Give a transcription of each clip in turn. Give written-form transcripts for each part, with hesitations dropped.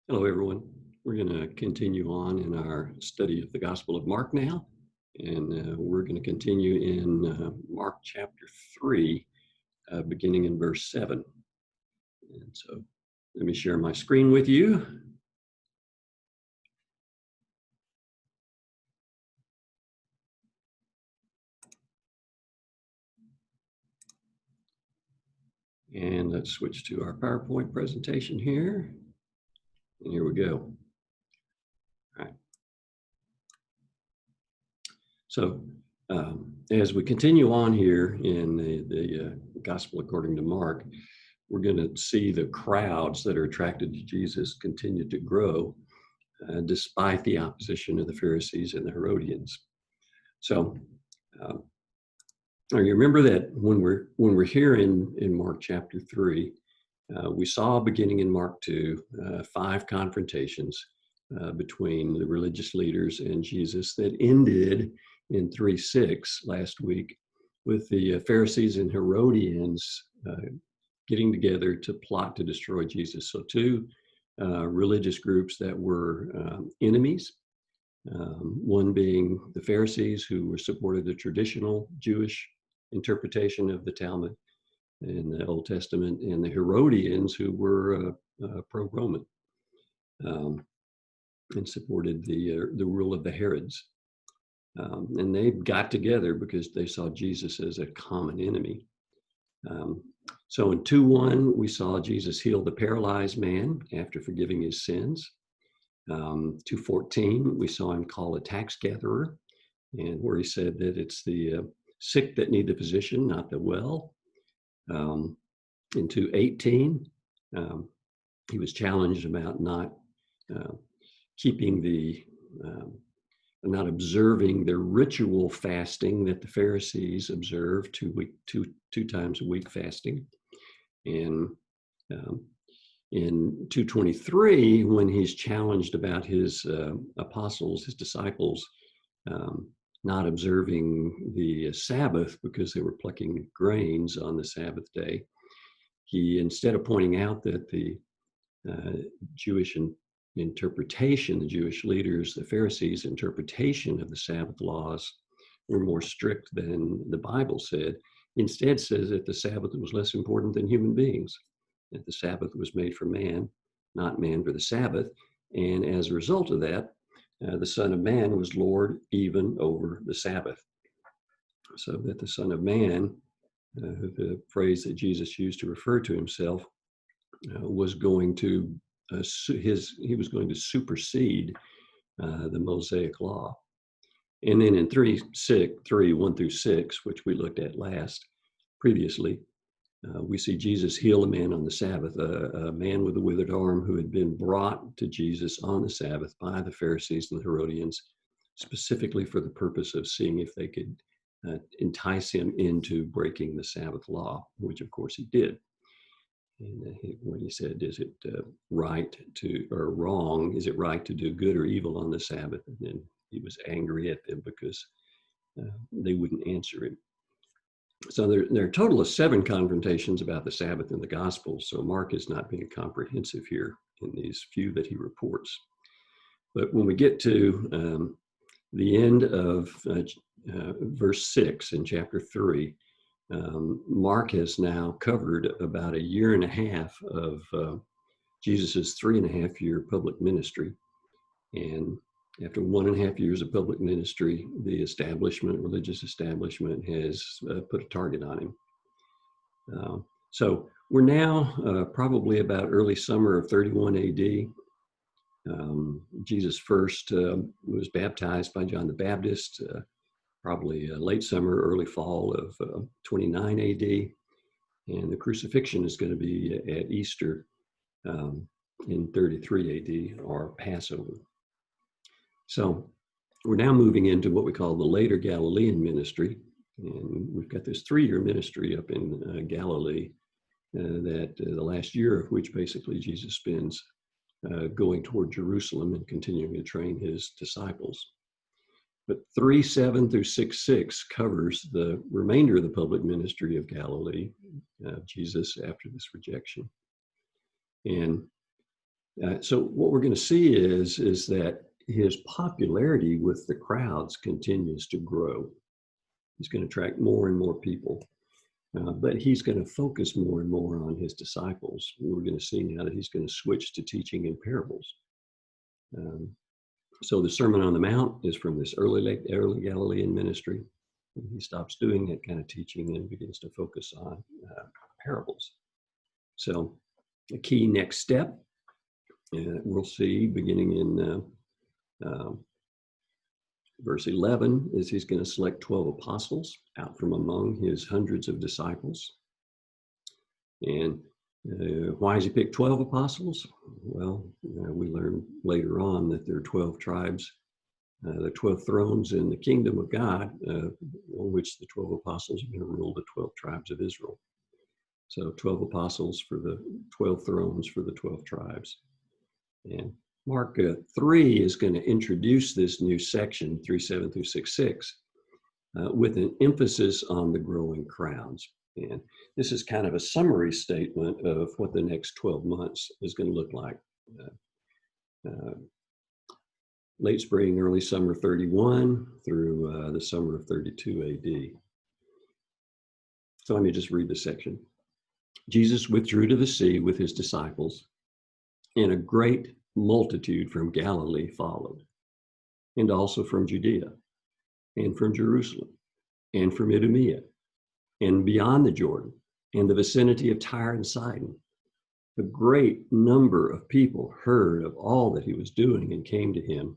Hello, everyone. We're going to continue on in our study of the Gospel of Mark now, and we're going to continue in Mark chapter 3, beginning in verse 7. And so let me share my screen with you. And let's switch to our PowerPoint presentation here. And here we go. All right. So as we continue on here in the Gospel according to Mark, we're going to see the crowds that are attracted to Jesus continue to grow despite the opposition of the Pharisees and the Herodians. So you remember that when we're here in Mark chapter 3, we saw beginning in Mark 2, 5 confrontations between the religious leaders and Jesus that ended in 3:6 last week with the Pharisees and Herodians getting together to plot to destroy Jesus. So two religious groups that were enemies, one being the Pharisees, who supported the traditional Jewish interpretation of the Talmud in the Old Testament, and the Herodians, who were pro-Roman and supported the rule of the Herods. And they got together because they saw Jesus as a common enemy. So in 2:1, we saw Jesus heal the paralyzed man after forgiving his sins. 2:14, we saw him call a tax gatherer, and where he said that it's the sick that need the physician, not the well. In 2:18, he was challenged about not not observing the ritual fasting that the Pharisees observed, two times a week fasting. And in 2:23, when he's challenged about his apostles, his disciples, not observing the Sabbath because they were plucking grains on the Sabbath day, he, instead of pointing out that the Jewish interpretation, the Jewish leaders, the Pharisees' interpretation of the Sabbath laws were more strict than the Bible said, instead says that the Sabbath was less important than human beings, that the Sabbath was made for man, not man for the Sabbath. And as a result of that, the Son of Man was Lord even over the Sabbath. So that the Son of Man, the phrase that Jesus used to refer to himself, was going to he was going to supersede the Mosaic law. And then in 3:1-6, which we looked at previously, we see Jesus heal a man on the Sabbath, a man with a withered arm who had been brought to Jesus on the Sabbath by the Pharisees and the Herodians, specifically for the purpose of seeing if they could entice him into breaking the Sabbath law, which of course he did. And when he said, is it right to, or wrong, is it right to do good or evil on the Sabbath? And then he was angry at them because they wouldn't answer him. So there are a total of 7 confrontations about the Sabbath in the Gospels. So Mark is not being comprehensive here in these few that he reports. But when we get to the end of verse 6 in chapter 3, Mark has now covered about 1.5 years of Jesus's 3.5-year public ministry. And after 1.5 years of public ministry, the religious establishment has put a target on him. So we're now probably about early summer of 31 AD. Jesus first was baptized by John the Baptist, probably late summer, early fall of 29 AD. And the crucifixion is going to be at Easter in 33 AD, or Passover. So we're now moving into what we call the later Galilean ministry. And we've got this 3-year ministry up in Galilee that the last year of which basically Jesus spends going toward Jerusalem and continuing to train his disciples. But 3:7-6 covers the remainder of the public ministry of Galilee, Jesus after this rejection. And So what we're going to see is that his popularity with the crowds continues to grow. He's going to attract more and more people, but he's going to focus more and more on his disciples. We're going to see now that he's going to switch to teaching in parables. So the Sermon on the Mount is from this early Galilean ministry. He stops doing that kind of teaching and begins to focus on parables. So a key next step, we'll see beginning in verse 11, is he's going to select 12 apostles out from among his hundreds of disciples. And why does he pick 12 apostles? Well, we learn later on that there are 12 tribes, the 12 thrones in the kingdom of God, on which the 12 apostles are going to rule the 12 tribes of Israel. So 12 apostles for the 12 thrones for the 12 tribes. And Mark 3 is going to introduce this new section, 3:7 through 6:6, with an emphasis on the growing crowds. And this is kind of a summary statement of what the next 12 months is going to look like. Late spring, early summer 31 through the summer of 32 AD. So let me just read the section. Jesus withdrew to the sea with his disciples, and a great multitude from Galilee followed, and also from Judea, and from Jerusalem, and from Idumea, and beyond the Jordan, and the vicinity of Tyre and Sidon. A great number of people heard of all that he was doing and came to him.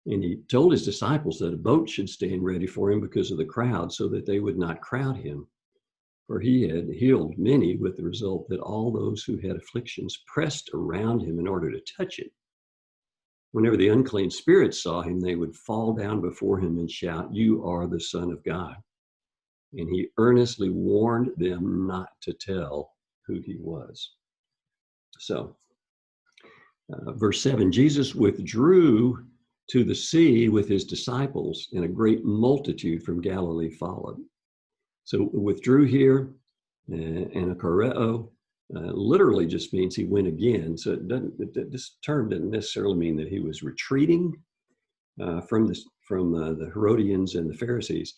And he told his disciples that a boat should stand ready for him because of the crowd, so that they would not crowd him. For he had healed many, with the result that all those who had afflictions pressed around him in order to touch him. Whenever the unclean spirits saw him, they would fall down before him and shout, "You are the Son of God." And he earnestly warned them not to tell who he was. So, verse 7, Jesus withdrew to the sea with his disciples, and a great multitude from Galilee followed. So withdrew here, anakoreo, literally just means he went again. So this term doesn't necessarily mean that he was retreating from the Herodians and the Pharisees.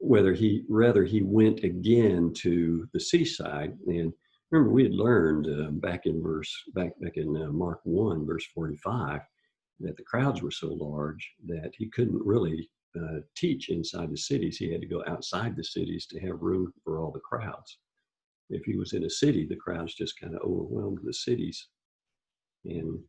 Rather he went again to the seaside. And remember, we had learned back in Mark 1, verse 45, that the crowds were so large that he couldn't really teach inside the cities. He had to go outside the cities to have room for all the crowds. If he was in a city, the crowds just kind of overwhelmed the cities. And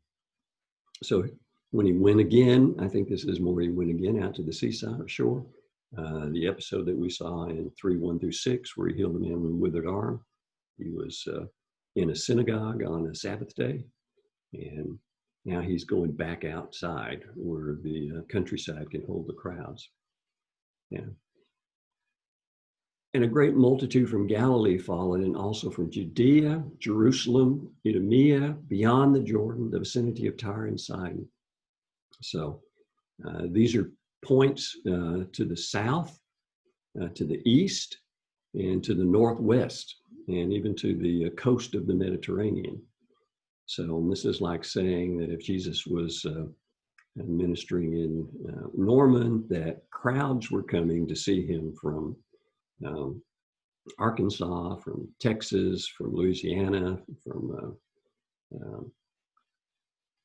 so when he went again, I think this is more he went again out to the seaside or shore. The episode that we saw in 3:1 through 6, where he healed a man with a withered arm. He was in a synagogue on a Sabbath day, and now he's going back outside where the countryside can hold the crowds. Yeah. And a great multitude from Galilee followed, and also from Judea, Jerusalem, Idumea, beyond the Jordan, the vicinity of Tyre and Sidon. So these are points to the south, to the east, and to the northwest, and even to the coast of the Mediterranean. So this is like saying that if Jesus was ministering in Norman, that crowds were coming to see him from Arkansas, from Texas, from Louisiana, from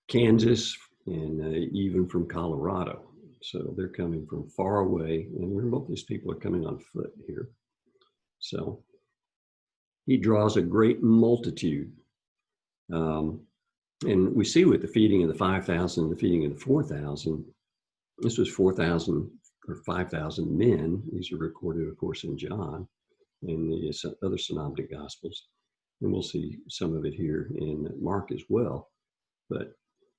Kansas, and even from Colorado. So they're coming from far away, and both these people are coming on foot here. So he draws a great multitude. And we see with the feeding of the 5,000 and the feeding of the 4,000, this was 4,000 or 5,000 men. These are recorded, of course, in John and the other synoptic gospels. And we'll see some of it here in Mark as well. But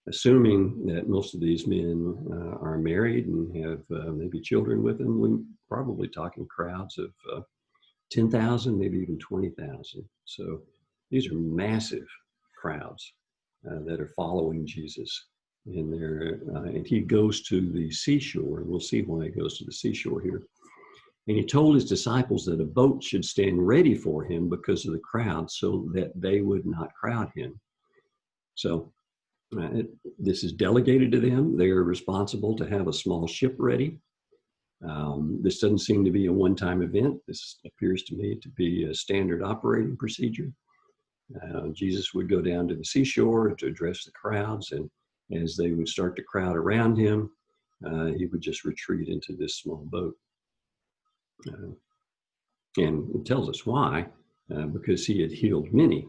assuming that most of these men are married and have maybe children with them, we're probably talking crowds of 10,000, maybe even 20,000. So these are massive crowds that are following Jesus. And he goes to the seashore, and we'll see why he goes to the seashore here. And he told his disciples that a boat should stand ready for him because of the crowd, so that they would not crowd him. So This is delegated to them. They are responsible to have a small ship ready. This doesn't seem to be a one-time event. This appears to me to be a standard operating procedure. Jesus would go down to the seashore to address the crowds, and as they would start to crowd around him, he would just retreat into this small boat. And it tells us why, because he had healed many.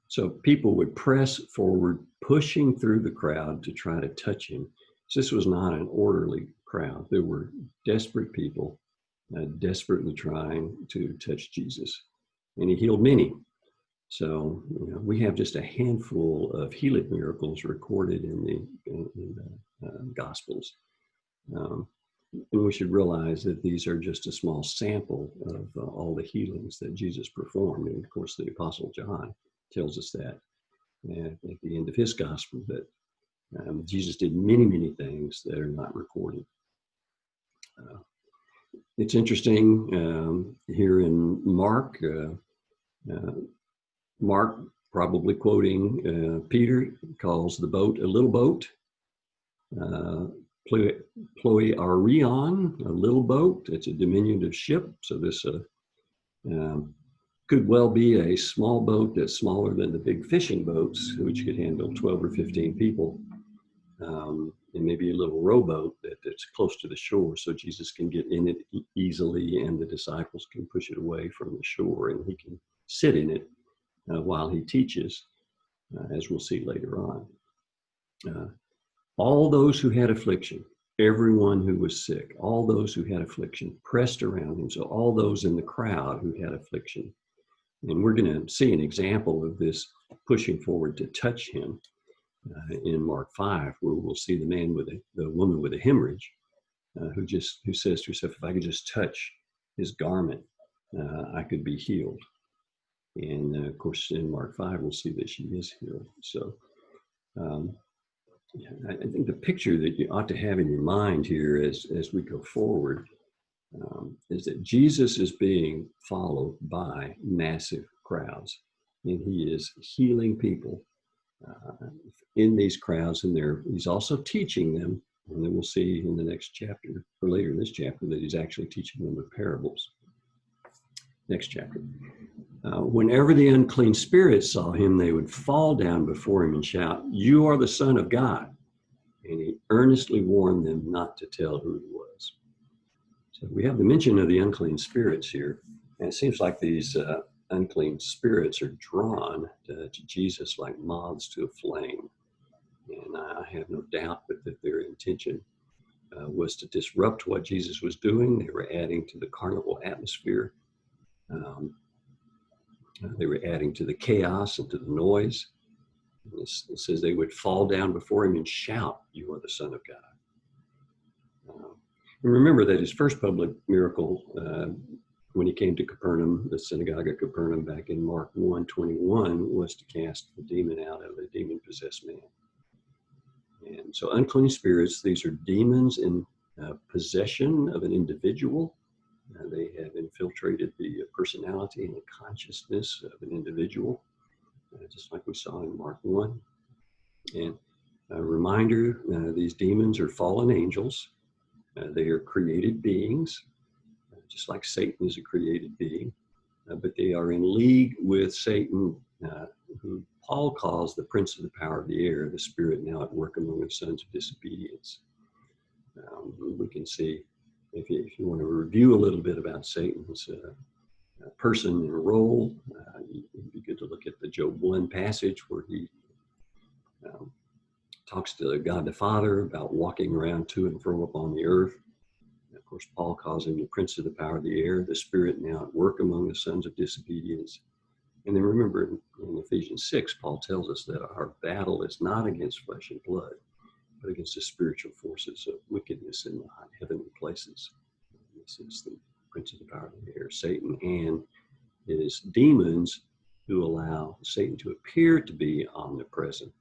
So people would press forward, pushing through the crowd to try to touch him. So this was not an orderly crowd. There were desperate people desperately trying to touch Jesus. And he healed many. So we have just a handful of healing miracles recorded in the Gospels. And we should realize that these are just a small sample of all the healings that Jesus performed. And of course, the Apostle John tells us that at the end of his gospel, that Jesus did many, many things that are not recorded. It's interesting here in Mark, Mark, probably quoting Peter, calls the boat a little boat. Ploiarion, a little boat. It's a diminutive ship. So this could well be a small boat that's smaller than the big fishing boats, which could handle 12 or 15 people. And maybe a little rowboat that's close to the shore, so Jesus can get in it easily and the disciples can push it away from the shore, and he can sit in it while he teaches, as we'll see later on. All those who had affliction, everyone who was sick, all those who had affliction pressed around him. So all those in the crowd who had affliction. And we're going to see an example of this pushing forward to touch him in Mark 5, where we'll see the woman with a hemorrhage who says to herself, if I could just touch his garment, I could be healed. And of course, in Mark 5, we'll see that she is healed. So I think the picture that you ought to have in your mind here as we go forward is that Jesus is being followed by massive crowds, and he is healing people in these crowds, and he's also teaching them. And then we'll see in the next chapter, or later in this chapter, that he's actually teaching them with parables. Next chapter. Whenever the unclean spirits saw him, they would fall down before him and shout, "You are the Son of God." And he earnestly warned them not to tell who he was. So we have the mention of the unclean spirits here. And it seems like these unclean spirits are drawn to Jesus like moths to a flame. And I have no doubt that their intention was to disrupt what Jesus was doing. They were adding to the carnival atmosphere. They were adding to the chaos and to the noise. It says they would fall down before him and shout, "You are the Son of God." And remember that his first public miracle, when he came to Capernaum, the synagogue of Capernaum, back in Mark 1:21, was to cast the demon out of a demon-possessed man. And so unclean spirits, these are demons in possession of an individual. They have infiltrated the personality and the consciousness of an individual, just like we saw in Mark 1. And a reminder, these demons are fallen angels. They are created beings, just like Satan is a created being, but they are in league with Satan, who Paul calls the prince of the power of the air, the spirit now at work among the sons of disobedience. We can see, if you want to review a little bit about Satan's person and role, it'd be good to look at the Job 1 passage where he talks to God the Father about walking around to and fro upon the earth. And of course, Paul calls him the prince of the power of the air, the spirit now at work among the sons of disobedience. And then remember, in Ephesians 6, Paul tells us that our battle is not against flesh and blood, but against the spiritual forces of wickedness in the heavenly places. This is the prince of the power of the air, Satan, and his demons who allow Satan to appear to be omnipresent.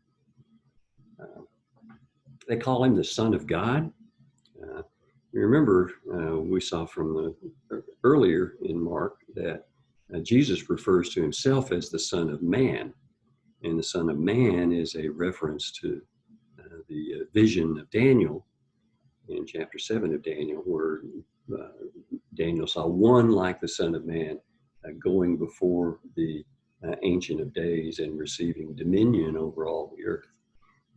They call him the Son of God. Remember, we saw from earlier in Mark that Jesus refers to himself as the Son of Man. And the Son of Man is a reference to the vision of Daniel in chapter 7 of Daniel, where Daniel saw one like the Son of Man going before the Ancient of Days and receiving dominion over all the earth.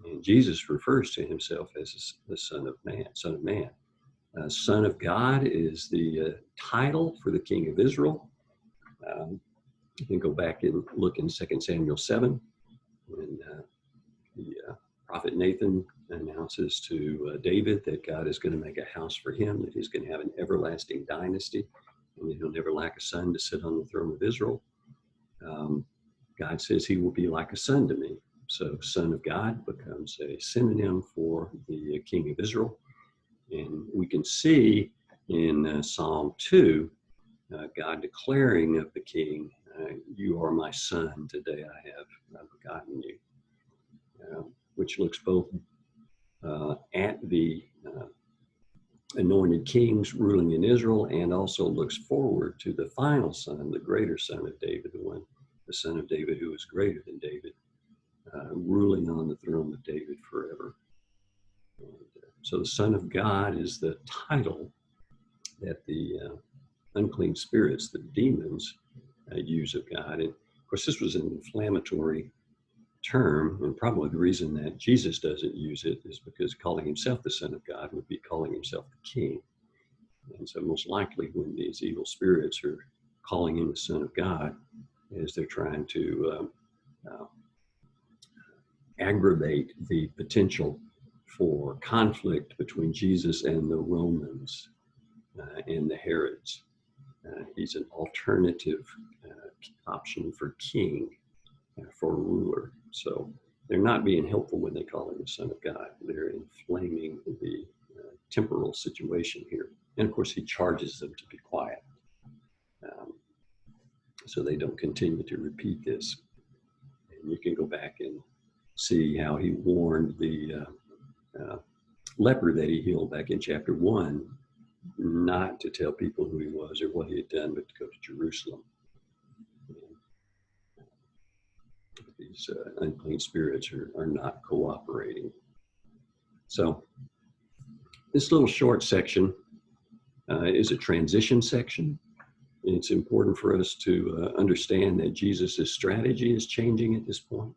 And Jesus refers to himself as the Son of Man. Son of God is the title for the King of Israel. You can go back and look in 2 Samuel 7 when the prophet Nathan announces to David that God is going to make a house for him, that he's going to have an everlasting dynasty, and that he'll never lack a son to sit on the throne of Israel. God says he will be like a son to me. So Son of God becomes a synonym for the King of Israel. And we can see in Psalm 2, God declaring of the King, you are my son, today I have begotten you. Which looks both at the anointed kings ruling in Israel, and also looks forward to the final son, the greater son of David, the son of David who is greater than David, ruling on the throne of David forever. And, so the Son of God is the title that the unclean spirits, the demons, use of God. And of course, this was an inflammatory term, and probably the reason that Jesus doesn't use it is because calling himself the Son of God would be calling himself the King. And so most likely when these evil spirits are calling him the Son of God, is they're trying to aggravate the potential for conflict between Jesus and the Romans and the Herods. He's an alternative option for king, for ruler. So they're not being helpful when they call him the Son of God. They're inflaming the temporal situation here. And of course, he charges them to be quiet, so they don't continue to repeat this. And you can go back and see how he warned the leper that he healed back in chapter 1 not to tell people who he was or what he had done, but to go to Jerusalem. These unclean spirits are not cooperating. So this little short section is a transition section. It's important for us to understand that Jesus' strategy is changing at this point.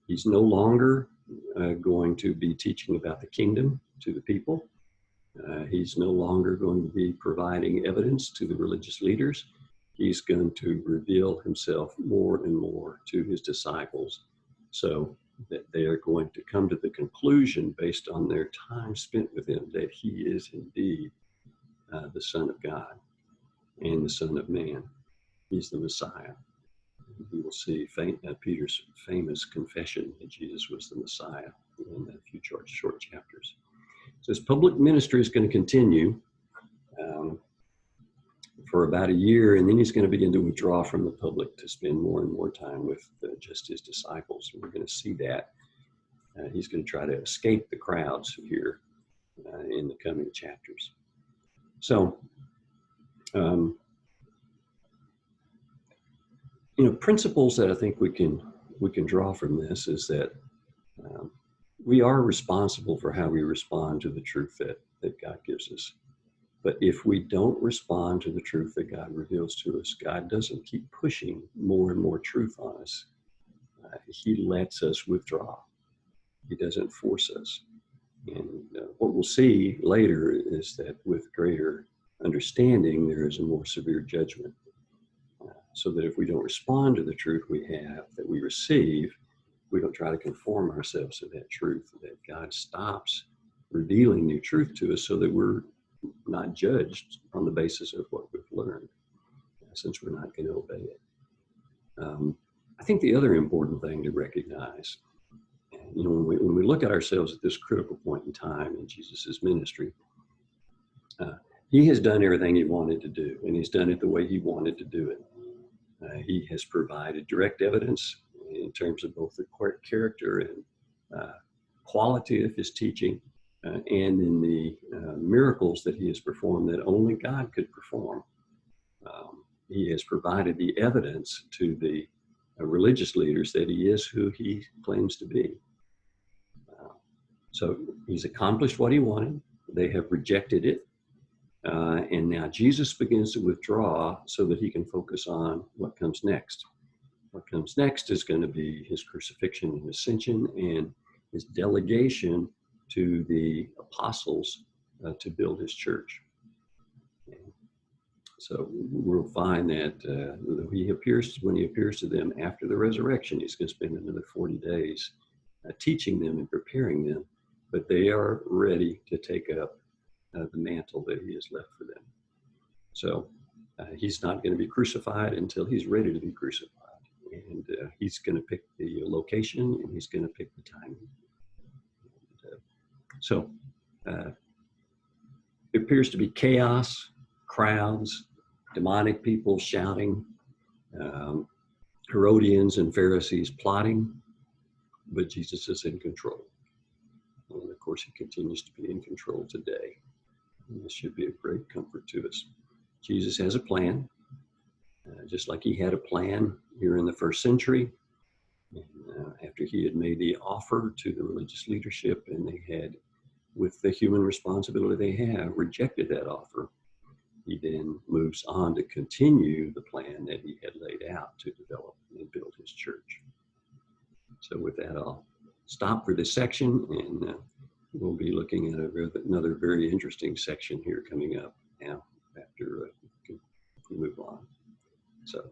He's no longer going to be teaching about the kingdom to the people. He's no longer going to be providing evidence to the religious leaders. He's going to reveal himself more and more to his disciples, so that they are going to come to the conclusion, based on their time spent with him, that he is indeed the Son of God and the Son of Man. He's the Messiah. We will see Peter's famous confession that Jesus was the Messiah in a few short chapters. So his public ministry is going to continue for about a year, and then he's going to begin to withdraw from the public to spend more and more time with just his disciples. We're going to see that. He's going to try to escape the crowds here in the coming chapters. So, principles that I think we can draw from this is that we are responsible for how we respond to the truth that God gives us. But if we don't respond to the truth that God reveals to us, God doesn't keep pushing more and more truth on us. He lets us withdraw. He doesn't force us. And what we'll see later is that with greater understanding, there is a more severe judgment. So that if we don't respond to the truth that we receive, we don't try to conform ourselves to that truth, that God stops revealing new truth to us so that we're not judged on the basis of what we've learned, since we're not going to obey it. I think the other important thing to recognize, when we look at ourselves at this critical point in time in Jesus's ministry, he has done everything he wanted to do, and he's done it the way he wanted to do it. He has provided direct evidence in terms of both the character and quality of his teaching, and in the miracles that he has performed that only God could perform. He has provided the evidence to the religious leaders that he is who he claims to be. So he's accomplished what he wanted. They have rejected it. And now Jesus begins to withdraw so that he can focus on what comes next. What comes next is going to be his crucifixion and ascension and his delegation to the apostles to build his church. So we'll find that when he appears to them after the resurrection, he's going to spend another 40 days teaching them and preparing them, but they are ready to take up the mantle that he has left for them. So he's not going to be crucified until he's ready to be crucified. And he's going to pick the location, and he's going to pick the timing. So it appears to be chaos, crowds, demonic people shouting, Herodians and Pharisees plotting, but Jesus is in control. And of course, he continues to be in control today. And this should be a great comfort to us. Jesus has a plan, just like he had a plan here in the first century. And, after he had made the offer to the religious leadership, and they had, with the human responsibility they have, rejected that offer, he then moves on to continue the plan that he had laid out to develop and build his church. So with that, I'll stop for this section, and we'll be looking at another very interesting section here coming up now after we move on. So